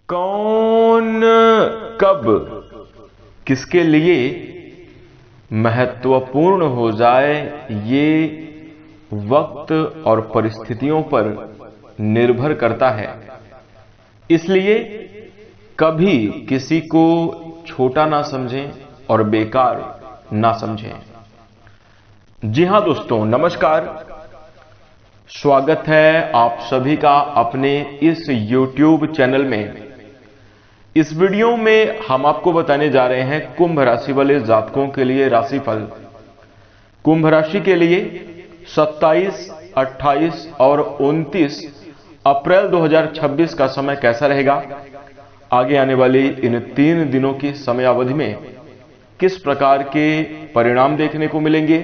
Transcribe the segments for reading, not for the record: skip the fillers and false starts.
कौन कब किसके लिए महत्वपूर्ण हो जाए, ये वक्त और परिस्थितियों पर निर्भर करता है। इसलिए कभी किसी को छोटा ना समझें और बेकार ना समझें। जी हां दोस्तों, नमस्कार। स्वागत है आप सभी का अपने इस YouTube चैनल में। इस वीडियो में हम आपको बताने जा रहे हैं कुंभ राशि वाले जातकों के लिए राशिफल। कुंभ राशि के लिए 27, 28 और 29 अप्रैल 2026 का समय कैसा रहेगा, आगे आने वाली इन 3 दिनों की समयावधि में किस प्रकार के परिणाम देखने को मिलेंगे,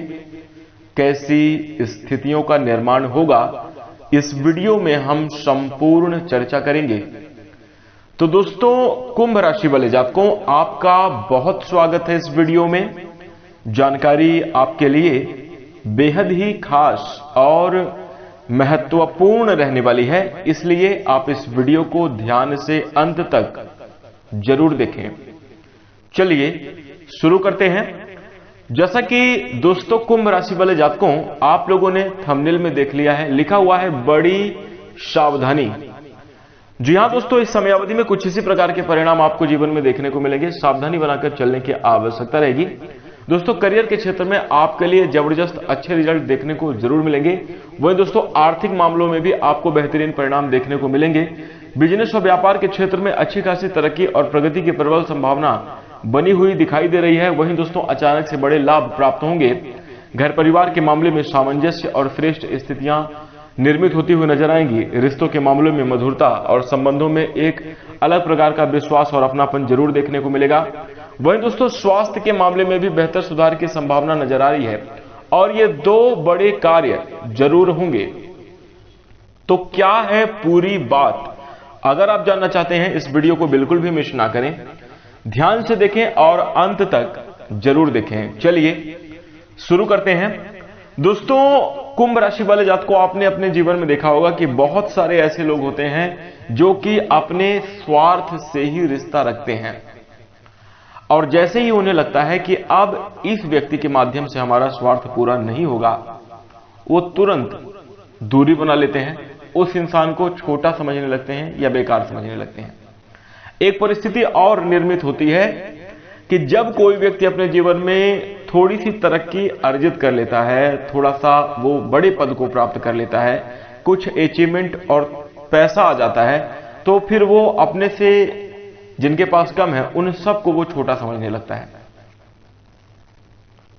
कैसी स्थितियों का निर्माण होगा, इस वीडियो में हम संपूर्ण चर्चा करेंगे। तो दोस्तों, कुंभ राशि वाले जातकों, आपका बहुत स्वागत है इस वीडियो में। जानकारी आपके लिए बेहद ही खास और महत्वपूर्ण रहने वाली है, इसलिए आप इस वीडियो को ध्यान से अंत तक जरूर देखें। चलिए शुरू करते हैं। जैसा कि दोस्तों कुंभ राशि वाले जातकों, आप लोगों ने थंबनेल में देख लिया है, लिखा हुआ है बड़ी सावधानी। जी हां दोस्तों, इस समयावधि में कुछ इसी प्रकार के परिणाम आपको जीवन में देखने को मिलेंगे। सावधानी बनाकर चलने की आवश्यकता रहेगी। दोस्तों, करियर के क्षेत्र में आपके लिए जबरदस्त अच्छे रिजल्ट देखने को जरूर मिलेंगे। वहीं दोस्तों, आर्थिक मामलों में भी आपको बेहतरीन परिणाम देखने को मिलेंगे। बिजनेस और व्यापार के क्षेत्र में अच्छी खासी तरक्की और प्रगति की प्रबल संभावना बनी हुई दिखाई दे रही है। वहीं दोस्तों, अचानक से बड़े लाभ प्राप्त होंगे। घर परिवार के मामले में सामंजस्य और श्रेष्ठ स्थितियां निर्मित होती हुई नजर आएंगी। रिश्तों के मामलों में मधुरता और संबंधों में एक अलग प्रकार का विश्वास और अपनापन जरूर देखने को मिलेगा। वहीं दोस्तों, स्वास्थ्य के मामले में भी बेहतर सुधार की संभावना नजर आ रही है और ये 2 बड़े कार्य जरूर होंगे। तो क्या है पूरी बात? अगर आप जानना चाहते हैं, इस वीडियो को बिल्कुल भी मिस ना करें, ध्यान से देखें और अंत तक जरूर देखें। चलिए शुरू करते हैं। दोस्तों, कुंभ राशि वाले जातकों, आपने अपने जीवन में देखा होगा कि बहुत सारे ऐसे लोग होते हैं जो कि अपने स्वार्थ से ही रिश्ता रखते हैं, और जैसे ही उन्हें लगता है कि अब इस व्यक्ति के माध्यम से हमारा स्वार्थ पूरा नहीं होगा, वो तुरंत दूरी बना लेते हैं, उस इंसान को छोटा समझने लगते हैं या बेकार समझने लगते हैं। एक परिस्थिति और निर्मित होती है कि जब कोई व्यक्ति अपने जीवन में थोड़ी सी तरक्की अर्जित कर लेता है, थोड़ा सा वो बड़े पद को प्राप्त कर लेता है, कुछ अचीवमेंट और पैसा आ जाता है, तो फिर वो अपने से जिनके पास कम है उन सबको वो छोटा समझने लगता है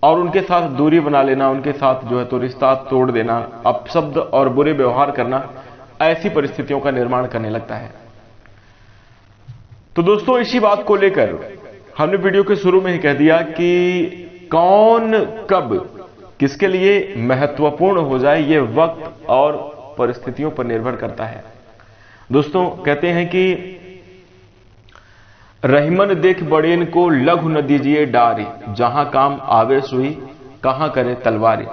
और उनके साथ दूरी बना लेना, उनके साथ जो है तो रिश्ता तोड़ देना, अपशब्द और बुरे व्यवहार करना, ऐसी परिस्थितियों का निर्माण करने लगता है। तो दोस्तों, इसी बात को लेकर हमने वीडियो के शुरू में ही कह दिया कि कौन कब किसके लिए महत्वपूर्ण हो जाए, ये वक्त और परिस्थितियों पर निर्भर करता है। दोस्तों, कहते हैं कि रहीमन देख बड़ेन को लघु न दीजिए डारी, जहां काम आवे सुई कहां करे तलवारी।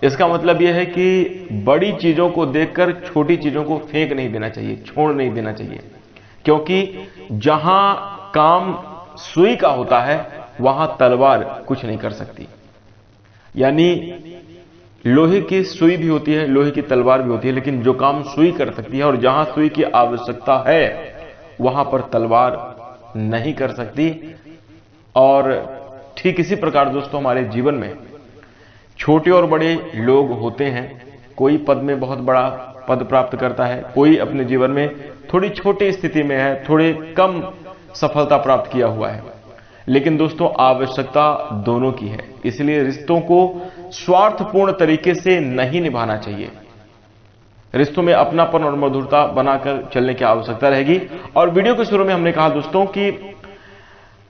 इसका मतलब यह है कि बड़ी चीजों को देखकर छोटी चीजों को फेंक नहीं देना चाहिए, छोड़ नहीं देना चाहिए, क्योंकि जहां काम सुई का होता है वहां तलवार कुछ नहीं कर सकती। यानी लोहे की सुई भी होती है, लोहे की तलवार भी होती है, लेकिन जो काम सुई कर सकती है और जहां सुई की आवश्यकता है वहां पर तलवार नहीं कर सकती। और ठीक इसी प्रकार दोस्तों, हमारे जीवन में छोटे और बड़े लोग होते हैं। कोई पद में बहुत बड़ा पद प्राप्त करता है, कोई अपने जीवन में थोड़ी छोटी स्थिति में है, थोड़े कम सफलता प्राप्त किया हुआ है, लेकिन दोस्तों आवश्यकता दोनों की है। इसलिए रिश्तों को स्वार्थपूर्ण तरीके से नहीं निभाना चाहिए। रिश्तों में अपनापन और मधुरता बनाकर चलने की आवश्यकता रहेगी। और वीडियो के शुरू में हमने कहा दोस्तों कि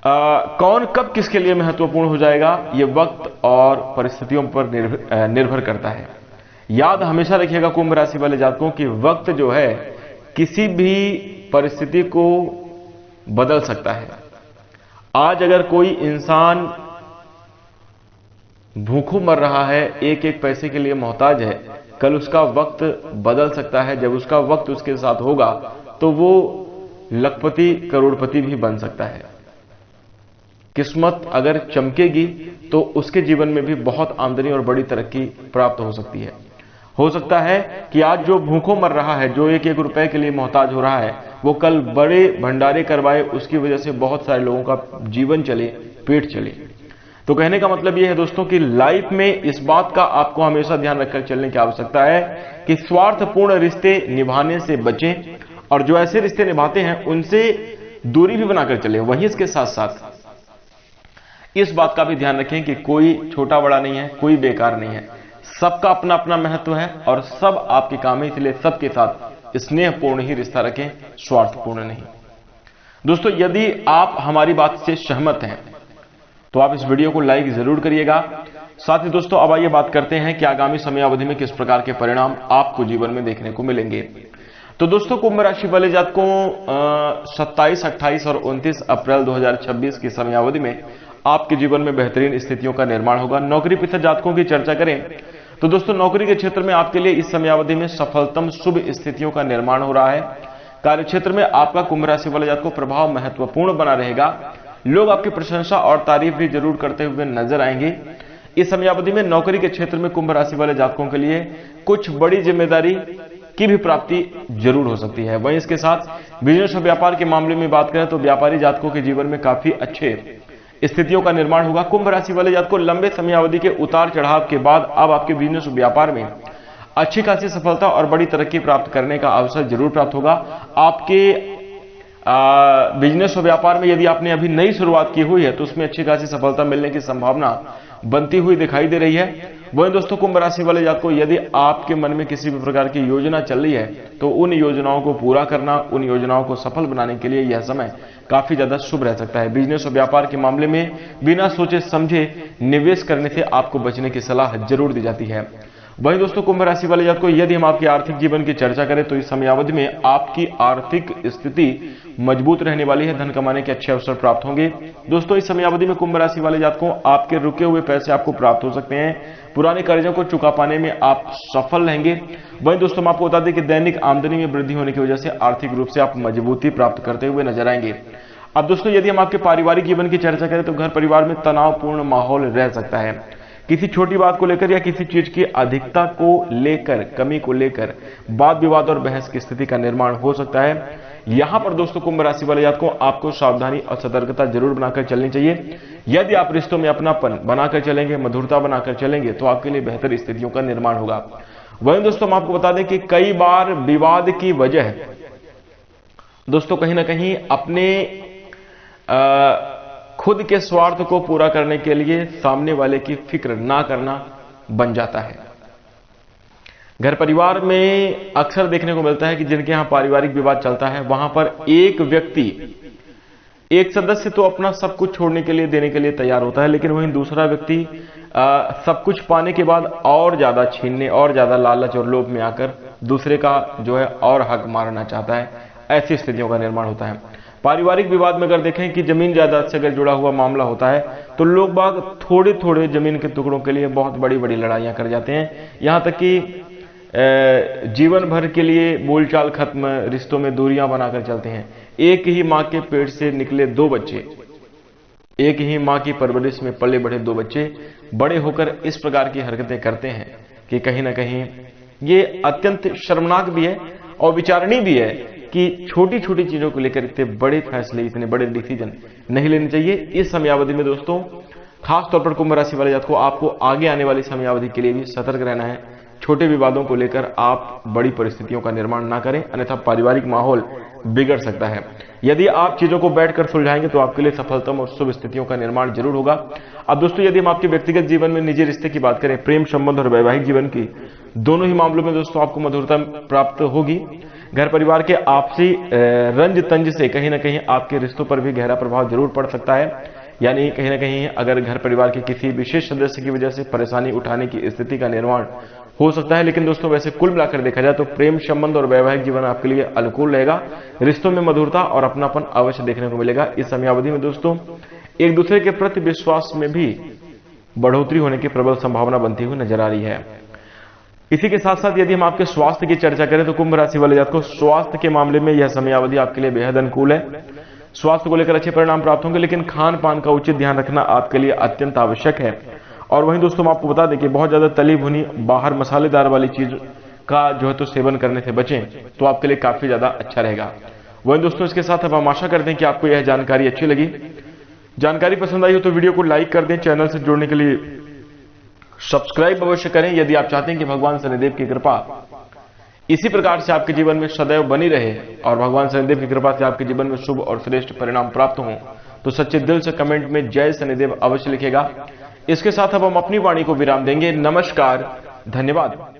कौन कब किसके लिए महत्वपूर्ण हो जाएगा, यह वक्त और परिस्थितियों पर निर्भर करता है। याद हमेशा रखिएगा कुंभ राशि वाले जातकों की, वक्त जो है किसी भी परिस्थिति को बदल सकता है। आज अगर कोई इंसान भूखों मर रहा है, एक एक पैसे के लिए मोहताज है, कल उसका वक्त बदल सकता है। जब उसका वक्त उसके साथ होगा तो वो लखपति करोड़पति भी बन सकता है। किस्मत अगर चमकेगी तो उसके जीवन में भी बहुत आमदनी और बड़ी तरक्की प्राप्त हो सकती है। हो सकता है कि आज जो भूखों मर रहा है, जो एक एक रुपए के लिए मोहताज हो रहा है, वो कल बड़े भंडारे करवाए, उसकी वजह से बहुत सारे लोगों का जीवन चले, पेट चले। तो कहने का मतलब यह है दोस्तों कि लाइफ में इस बात का आपको हमेशा ध्यान रखकर चलने की आवश्यकता है कि स्वार्थपूर्ण रिश्ते निभाने से बचें और जो ऐसे रिश्ते निभाते हैं उनसे दूरी भी बनाकर चले। वहीं इसके साथ साथ इस बात का भी ध्यान रखें कि कोई छोटा बड़ा नहीं है, कोई बेकार नहीं है, सबका अपना अपना महत्व है और सब आपके काम है। इसलिए सबके साथ स्नेहपूर्ण ही रिश्ता रखें, स्वार्थपूर्ण नहीं। दोस्तों, यदि आप हमारी बात से सहमत हैं तो आप इस वीडियो को लाइक जरूर करिएगा। साथ ही दोस्तों, अब आइए बात करते हैं कि आगामी समयावधि में किस प्रकार के परिणाम आपको जीवन में देखने को मिलेंगे। तो दोस्तों, कुंभ राशि वाले जातकों 27, 28 और 29 अप्रैल 2026 की समयावधि में आपके जीवन में बेहतरीन स्थितियों का निर्माण होगा। नौकरी पेशा जातकों की चर्चा करें तो दोस्तों, नौकरी के क्षेत्र में आपके लिए इस समयावधि में सफलतम शुभ स्थितियों का निर्माण हो रहा है। कार्यक्षेत्र में आपका कुंभ राशि वाले जातकों प्रभाव महत्वपूर्ण बना रहेगा। लोग आपकी प्रशंसा और तारीफ भी जरूर करते हुए नजर आएंगे। इस समयावधि में नौकरी के क्षेत्र में कुंभ राशि वाले जातकों के लिए कुछ बड़ी जिम्मेदारी की भी प्राप्ति जरूर हो सकती है। वहीं इसके साथ बिजनेस और व्यापार के मामले में बात करें तो व्यापारी जातकों के जीवन में काफी अच्छे स्थितियों का निर्माण होगा। कुंभ राशि वाले जातकों लंबे समयावधि के उतार चढ़ाव के बाद अब आपके बिजनेस और व्यापार में अच्छी खासी सफलता और बड़ी तरक्की प्राप्त करने का अवसर जरूर प्राप्त होगा। आपके बिजनेस और व्यापार में यदि आपने अभी नई शुरुआत की हुई है तो उसमें अच्छी खासी सफलता मिलने की संभावना बनती हुई दिखाई दे रही है। वहीं दोस्तों, कुंभ राशि वाले जातकों यदि आपके मन में किसी भी प्रकार की योजना चल रही है तो उन योजनाओं को पूरा करना, उन योजनाओं को सफल बनाने के लिए यह समय काफी ज्यादा शुभ रह सकता है। बिजनेस और व्यापार के मामले में बिना सोचे समझे निवेश करने से आपको बचने की सलाह जरूर दी जाती है। वहीं दोस्तों, कुंभ राशि वाले जातकों यदि हम आपके आर्थिक जीवन की चर्चा करें तो इस समयावधि में आपकी आर्थिक स्थिति मजबूत रहने वाली है। धन कमाने के अच्छे अवसर प्राप्त होंगे। दोस्तों, इस समयावधि में कुंभ राशि वाले जातकों आपके रुके हुए पैसे आपको प्राप्त हो सकते हैं। पुराने कर्जों को चुका पाने में आप सफल रहेंगे। वहीं दोस्तों, हम आपको बता दें कि दैनिक आमदनी में वृद्धि होने की वजह से आर्थिक रूप से आप मजबूती प्राप्त करते हुए नजर आएंगे। अब दोस्तों, यदि हम आपके पारिवारिक जीवन की चर्चा करें तो घर परिवार में तनावपूर्ण माहौल रह सकता है। किसी छोटी बात को लेकर या किसी चीज की अधिकता को लेकर, कमी को लेकर वाद विवाद और बहस की स्थिति का निर्माण हो सकता है। यहां पर दोस्तों, कुंभ राशि वाले जातकों आपको सावधानी और सतर्कता जरूर बनाकर चलनी चाहिए। यदि आप रिश्तों में अपनापन बनाकर चलेंगे, मधुरता बनाकर चलेंगे तो आपके लिए बेहतर स्थितियों का निर्माण होगा। वहीं दोस्तों, हम आपको बता दें कि कई बार विवाद की वजह दोस्तों कहीं ना कहीं अपने खुद के स्वार्थ को पूरा करने के लिए सामने वाले की फिक्र ना करना बन जाता है। घर परिवार में अक्सर देखने को मिलता है कि जिनके यहां पारिवारिक विवाद चलता है वहां पर एक व्यक्ति, एक सदस्य तो अपना सब कुछ छोड़ने के लिए, देने के लिए तैयार होता है, लेकिन वहीं दूसरा व्यक्ति सब कुछ पाने के बाद और ज्यादा छीनने और ज्यादा लालच और लोभ में आकर दूसरे का जो है और हक मारना चाहता है। ऐसी स्थितियों का निर्माण होता है। पारिवारिक विवाद में अगर देखें कि जमीन जायदाद से अगर जुड़ा हुआ मामला होता है तो लोग बाग थोड़े थोड़े जमीन के टुकड़ों के लिए बहुत बड़ी बड़ी लड़ाइयां कर जाते हैं। यहां तक कि जीवन भर के लिए बोलचाल खत्म, रिश्तों में दूरियां बनाकर चलते हैं। एक ही मां के पेट से निकले दो बच्चे, एक ही मां की परवरिश में पले बढ़े दो बच्चे बड़े होकर इस प्रकार की हरकतें करते हैं कि कहीं ना कहीं ये अत्यंत शर्मनाक भी है और विचारणीय भी है कि छोटी छोटी चीजों को लेकर इतने बड़े फैसले, इतने बड़े डिसीजन नहीं लेने चाहिए। इस समयावधि में दोस्तों खास तौर पर कुंभ राशि वाले जातकों को आपको आगे आने वाली समयावधि के लिए भी सतर्क रहना है। छोटे विवादों को लेकर आप बड़ी परिस्थितियों का निर्माण ना करें, अन्यथा पारिवारिक माहौल बिगड़ सकता है। यदि आप चीजों को बैठकर सुलझाएंगे तो आपके लिए सफलतम और शुभ स्थितियों का निर्माण जरूर होगा। अब दोस्तों, यदि हम आपके व्यक्तिगत जीवन में निजी रिश्ते की बात करें, प्रेम संबंध और वैवाहिक जीवन की, दोनों ही मामलों में दोस्तों आपको मधुरता प्राप्त होगी। घर परिवार के आपसी रंज तंज से कहीं ना कहीं आपके रिश्तों पर भी गहरा प्रभाव जरूर पड़ सकता है। यानी कहीं ना कहीं अगर घर परिवार के किसी विशेष सदस्य की वजह से परेशानी उठाने की स्थिति का निर्माण हो सकता है। लेकिन दोस्तों, वैसे कुल मिलाकर देखा जाए तो प्रेम संबंध और वैवाहिक जीवन आपके लिए अनुकूल रहेगा। रिश्तों में मधुरता और अपनापन अवश्य देखने को मिलेगा। इस समयावधि में दोस्तों एक दूसरे के प्रति विश्वास में भी बढ़ोतरी होने की प्रबल संभावना बनती हुई नजर आ रही है। इसी के साथ साथ यदि हम आपके स्वास्थ्य की चर्चा करें तो कुंभ राशि वाले जातकों को स्वास्थ्य के मामले में यह समयावधि आपके लिए बेहद अनुकूल है। स्वास्थ्य को लेकर अच्छे परिणाम प्राप्त होंगे, लेकिन खान पान का उचित ध्यान रखना आपके लिए अत्यंत आवश्यक है। और वहीं दोस्तों, हम आपको बता दें कि बहुत ज्यादा तली भुनी बाहर मसालेदार वाली चीज का जो है तो सेवन करने से बचें, तो आपके लिए काफी ज्यादा अच्छा रहेगा। वहीं दोस्तों, इसके साथ अब हम आशा करते हैं कि आपको यह जानकारी अच्छी लगी। जानकारी पसंद आई हो तो वीडियो को लाइक कर दें। चैनल से जुड़ने के लिए सब्सक्राइब अवश्य करें यदि आप चाहते हैं कि भगवान शनिदेव की कृपा इसी प्रकार से आपके जीवन में सदैव बनी रहे और भगवान शनिदेव की कृपा से आपके जीवन में शुभ और श्रेष्ठ परिणाम प्राप्त हों, तो सच्चे दिल से कमेंट में जय शनिदेव अवश्य लिखेगा। इसके साथ अब हम अपनी वाणी को विराम देंगे। नमस्कार, धन्यवाद।